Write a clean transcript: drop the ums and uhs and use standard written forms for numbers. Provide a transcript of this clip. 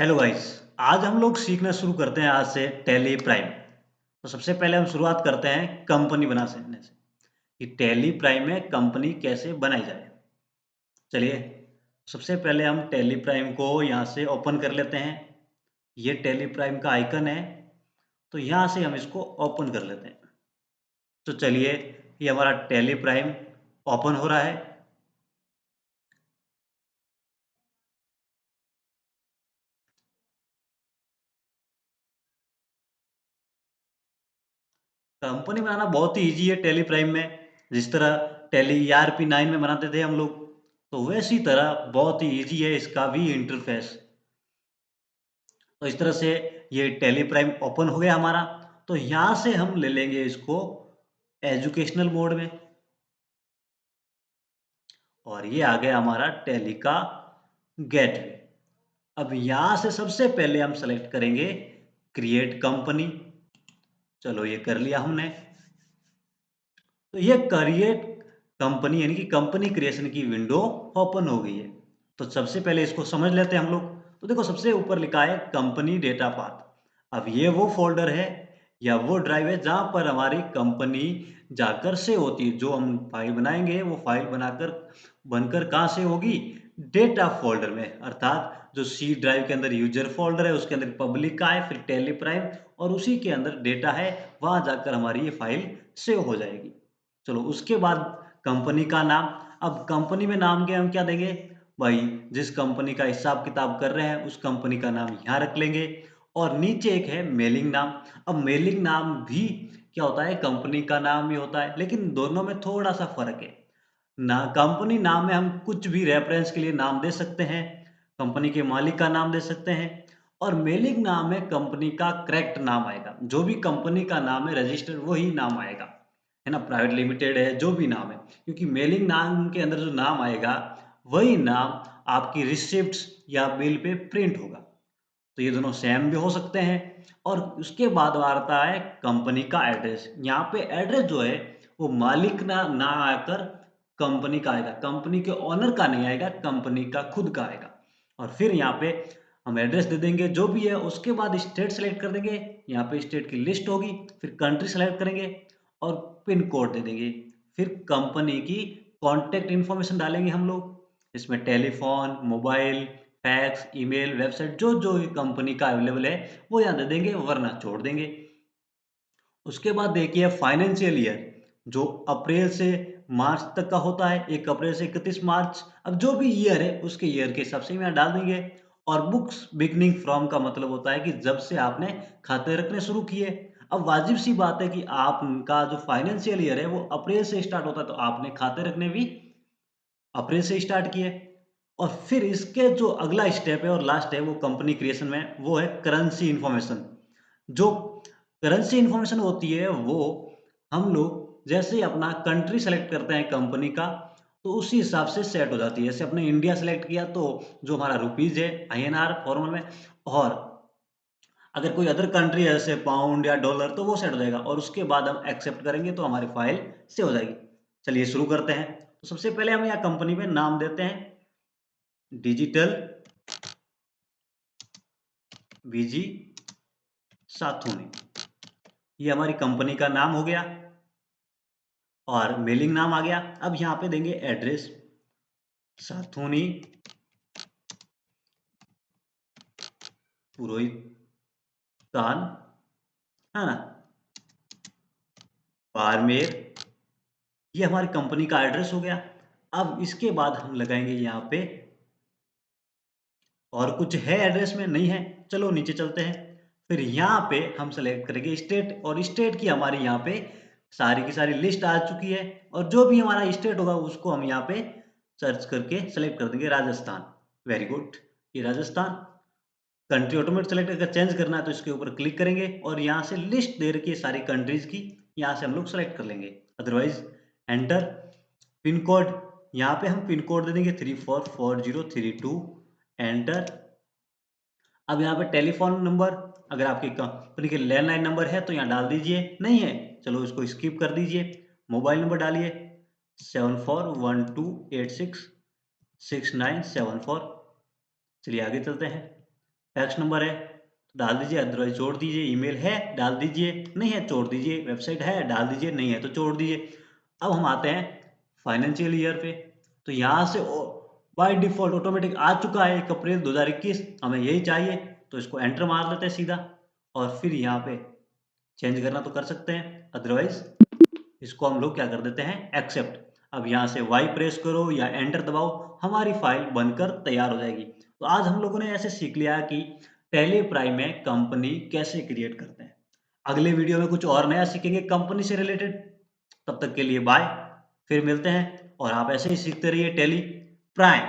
Hello guys. आज हम लोग सीखना शुरू करते हैं आज से टैली प्राइम। तो सबसे पहले हम शुरुआत करते हैं कंपनी बनाने से कि टैली प्राइम में कंपनी कैसे बनाई जाए। चलिए, सबसे पहले हम टैली प्राइम को यहाँ से ओपन कर लेते हैं। ये टैली प्राइम का आइकन है, तो यहाँ से हम इसको ओपन कर लेते हैं। तो चलिए, ये हमारा टैली प्राइम ओपन हो रहा है। कंपनी बनाना बहुत ही ईज़ी है टैली प्राइम में। जिस तरह टैली ईआरपी 9 में बनाते थे हम लोग, तो वैसी तरह बहुत ही ईज़ी है इसका भी इंटरफ़ेस। तो इस तरह से ये टैली प्राइम ओपन हो गया हमारा। तो यहाँ से हम ले लेंगे इसको एजुकेशनल मोड में, और ये आ गया हमारा टैली का गेटवे। अब यहाँ से सबसे पहले हम सेलेक्ट करेंगे क्रिएट कंपनी। चलो, ये कर लिया हमने। तो ये क्रिएट कंपनी यानी कि कंपनी क्रिएशन की विंडो ओपन हो गई है। तो सबसे पहले इसको समझ लेते हैं हम लोग। तो देखो, सबसे ऊपर लिखा है कंपनी डेटा पाथ। अब ये वो फोल्डर है या वो ड्राइव है जहाँ पर हमारी कंपनी जाकर से होती है। जो हम फाइल बनाएंगे वो फाइल बनकर कहाँ से होगी? डेटा फोल्डर में, अर्थात जो सी ड्राइव के अंदर यूजर फोल्डर है उसके अंदर पब्लिक का है, फिर टेली प्राइम, और उसी के अंदर डेटा है, वहां जाकर हमारी ये फाइल सेव हो जाएगी। चलो, उसके बाद कंपनी का नाम। अब कंपनी में नाम के हम क्या देंगे? भाई, जिस कंपनी का हिसाब किताब कर रहे हैं उस कंपनी का नाम यहाँ रख लेंगे। और नीचे एक है मेलिंग नाम। अब मेलिंग नाम भी क्या होता है? कंपनी का नाम ही होता है, लेकिन दोनों में थोड़ा सा फर्क है ना। कंपनी नाम में हम कुछ भी रेफरेंस के लिए नाम दे सकते हैं, कंपनी के मालिक का नाम दे सकते हैं। और मेलिंग नाम में कंपनी का करेक्ट नाम आएगा, जो भी कंपनी का नाम है रजिस्टर्ड वही नाम आएगा, है ना। प्राइवेट लिमिटेड है, जो भी नाम है, क्योंकि मेलिंग नाम के अंदर जो नाम आएगा वही नाम आपकी रिसिप्ट्स या बिल पे प्रिंट होगा। तो ये दोनों सेम भी हो सकते हैं। और उसके बाद आता है कंपनी का एड्रेस। यहाँ पे एड्रेस जो है वो मालिक ना आकर कंपनी का आएगा, कंपनी के ओनर का नहीं आएगा, कंपनी का खुद का आएगा। और फिर यहाँ पे हम एड्रेस दे देंगे जो भी है। उसके बाद स्टेट सेलेक्ट कर देंगे, यहाँ पे स्टेट की लिस्ट होगी। फिर कंट्री सेलेक्ट करेंगे और पिन कोड दे देंगे। फिर कंपनी की कॉन्टेक्ट इन्फॉर्मेशन डालेंगे हम लोग, इसमें telephone, mobile, fax, email, website, जो जो कंपनी का अवेलेबल है वो यहाँ दे देंगे, वरना छोड़ देंगे। उसके बाद देखिए फाइनेंशियल ईयर, जो अप्रैल से मार्च तक का होता है, 1 अप्रैल से 31 मार्च। अब जो भी ईयर है उसके ईयर के हिसाब से यहाँ डाल देंगे। और बुक्स बिगनिंग फ्रॉम का मतलब होता है कि जब से आपने खाते रखने शुरू किए। अब वाजिब सी बात है कि आपका जो फाइनेंशियल ईयर है वो अप्रैल से स्टार्ट होता है, तो आपने खाते रखने भी अप्रैल से स्टार्ट किए। और फिर इसके जो अगला स्टेप है और लास्ट है वो कंपनी क्रिएशन में, वो है करेंसी इंफॉर्मेशन। जो करेंसी इंफॉर्मेशन होती है वो हम लोग जैसे ही अपना कंट्री सेलेक्ट करते हैं कंपनी का, तो उसी हिसाब से सेट हो जाती है। जैसे अपने इंडिया सेलेक्ट किया तो जो हमारा रुपीज है आईएनआर फॉर्मल में, और अगर कोई अदर कंट्री है जैसे पाउंड या डॉलर तो वो सेट हो जाएगा। और उसके बाद हम एक्सेप्ट करेंगे तो हमारी फाइल सेव हो जाएगी। चलिए शुरू करते हैं। तो सबसे पहले हम यहाँ कंपनी में नाम देते हैं डिजिटल बीजी साथोनी। ये हमारी कंपनी का नाम हो गया और मेलिंग नाम आ गया। अब यहाँ पे देंगे एड्रेस साथोनी पुरोहित कान, है ना, बाड़मेर। ये हमारी कंपनी का एड्रेस हो गया। अब इसके बाद हम लगाएंगे यहाँ पे, और कुछ है एड्रेस में? नहीं है। चलो नीचे चलते हैं। फिर यहाँ पे हम सेलेक्ट करेंगे स्टेट, और स्टेट की हमारी यहाँ पे सारी की सारी लिस्ट आ चुकी है। और जो भी हमारा स्टेट होगा उसको हम यहाँ पे सर्च करके सेलेक्ट कर देंगे राजस्थान। वेरी गुड, ये राजस्थान। कंट्री ऑटोमेटिक सेलेक्ट अगर चेंज करना है तो इसके ऊपर क्लिक करेंगे और यहाँ से लिस्ट दे रखी है सारी कंट्रीज की, यहाँ से हम लोग सेलेक्ट कर लेंगे। Otherwise enter. पिन कोड, यहाँ पे हम पिन कोड दे देंगे 344032। एंटर। अब यहाँ पे टेलीफोन नंबर, अगर आपकी कंपनी के लैंडलाइन नंबर है तो यहाँ डाल दीजिए, नहीं है चलो इसको स्किप कर दीजिए। मोबाइल नंबर डालिए 7412866974। चलिए आगे चलते हैं। फैक्स नंबर है तो डाल दीजिए, अदरवाइज छोड़ दीजिए। ईमेल है डाल दीजिए, नहीं है छोड़ दीजिए। वेबसाइट है डाल दीजिए, नहीं है तो छोड़ दीजिए। अब हम आते हैं फाइनेंशियल ईयर पे। तो यहाँ से बाय डिफॉल्ट ऑटोमेटिक आ चुका है 1 अप्रैल 2021। हमें यही चाहिए तो इसको एंटर मार लेते हैं सीधा, और फिर यहाँ पे चेंज करना तो कर सकते हैं, अदरवाइज इसको हम लोग क्या कर देते हैं, एक्सेप्ट। अब यहाँ से वाई प्रेस करो या एंटर दबाओ, हमारी फाइल बनकर तैयार हो जाएगी। तो आज हम लोगों ने ऐसे सीख लिया कि टैली प्राइम में कंपनी कैसे क्रिएट करते हैं। अगले वीडियो में कुछ और नया सीखेंगे कंपनी से रिलेटेड। तब तक के लिए बाय, फिर मिलते हैं। और आप ऐसे ही सीखते रहिए टैली प्राइम।